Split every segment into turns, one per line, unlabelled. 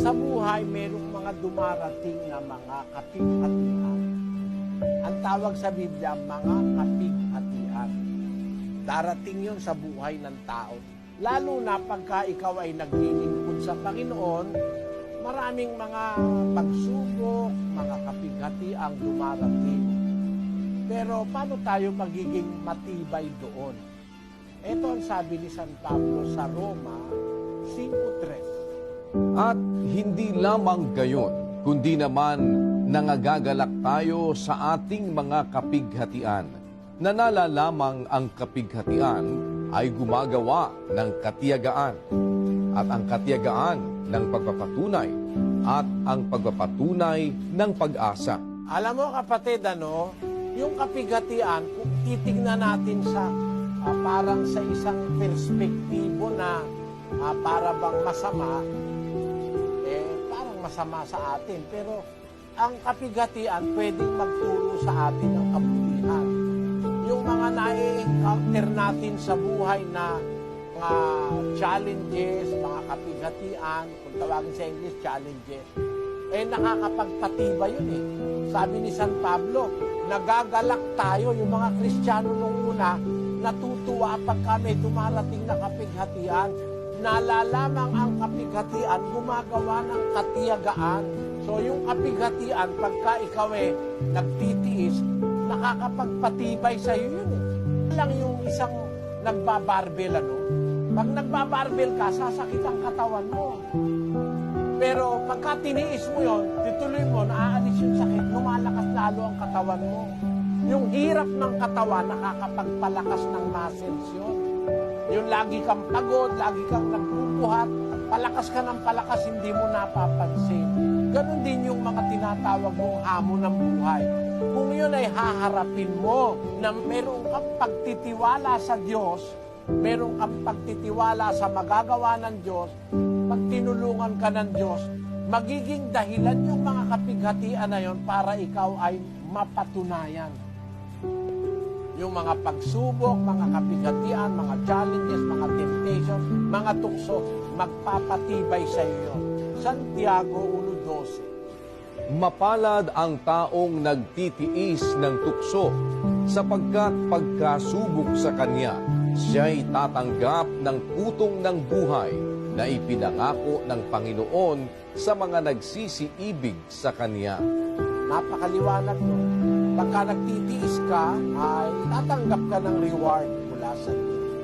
Sa buhay, merong mga dumarating na mga kapighatian. Ang tawag sa Biblia, mga kapighatian. Darating yon sa buhay ng tao. Lalo na pagka ikaw ay naglilingkod sa Panginoon, maraming mga pagsubok, mga kapighatiang dumarating. Pero paano tayo magiging matibay doon? Ito ang sabi ni San Pablo sa Roma 5:3.
At hindi lamang gayon, kundi naman nangagagalak tayo sa ating mga kapighatian, na nalalamang ang kapighatian ay gumagawa ng katiyagaan, at ang katiyagaan ng pagpapatunay, at ang pagpapatunay ng pag-asa.
Alam mo kapatid, yung kapighatian, kung titignan natin sa parang sa isang perspektibo na para bang masama, parang masama sa atin. Pero ang kapighatian pwedeng magturo sa atin ng kabutihan. Yung mga nai-encounter natin sa buhay na mga challenges, mga kapighatian, kung tawagin sa English, challenges, nakakapagpatibay yun eh. Sabi ni San Pablo, nagagalak tayo, yung mga Kristiyano nung una, natutuwa pagka may dumarating na kapighatian. Nalalamang ang kapighatian, gumagawa ng katiyagaan. So yung kapighatian, pagka ikaw nagtitiis, nakakapagpatibay sa iyo yun eh. Lang yung isang nagbabarbel, Pag nagbabarbel ka, sasakit ang katawan mo. Pero pagka tiniis mo yun, tituloy mo, naaalis yung sakit, lumalakas lalo ang katawan mo. Yung hirap ng katawan, nakakapagpalakas ng muscles yun. Yung lagi kang pagod, lagi kang nagbubuhat, palakas ka ng palakas, hindi mo napapansin. Ganon din yung mga tinatawag mong hamon ng buhay. Kung yun ay haharapin mo na meron kang pagtitiwala sa Diyos, meron kang pagtitiwala sa magagawa ng Diyos, pag tinulungan ka ng Diyos, magiging dahilan yung mga kapighatian na yun para ikaw ay mapatunayan. Yung mga pagsubok, mga kapighatian, mga challenges, mga temptations, mga tukso, magpapatibay sa iyo. Santiago 1:12.
Mapalad ang taong nagtitiis ng tukso, sapagkat pagkasubok sa kanya, siya'y tatanggap ng putong ng buhay na ipinangako ng Panginoon sa mga nagsisiibig sa Kanya.
Napakaliwanag nun. Pagka nagtitiis ka, ay tatanggap ka ng reward mula sa Diyos.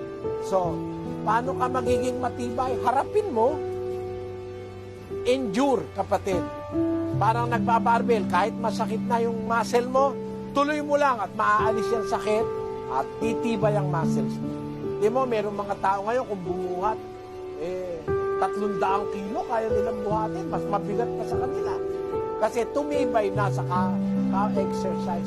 So, paano ka magiging matibay? Harapin mo. Endure, kapatid. Parang nagbabarbel, kahit masakit na yung muscle mo, tuloy mo lang at maaalis yung sakit at titibay ang muscles mo. Di mo, merong mga tao ngayon kung bumuhat, 300 kilo, kaya nilang buhatin, mas mabigat pa sa kanila. Kasi tumibay na sa ka-exercise.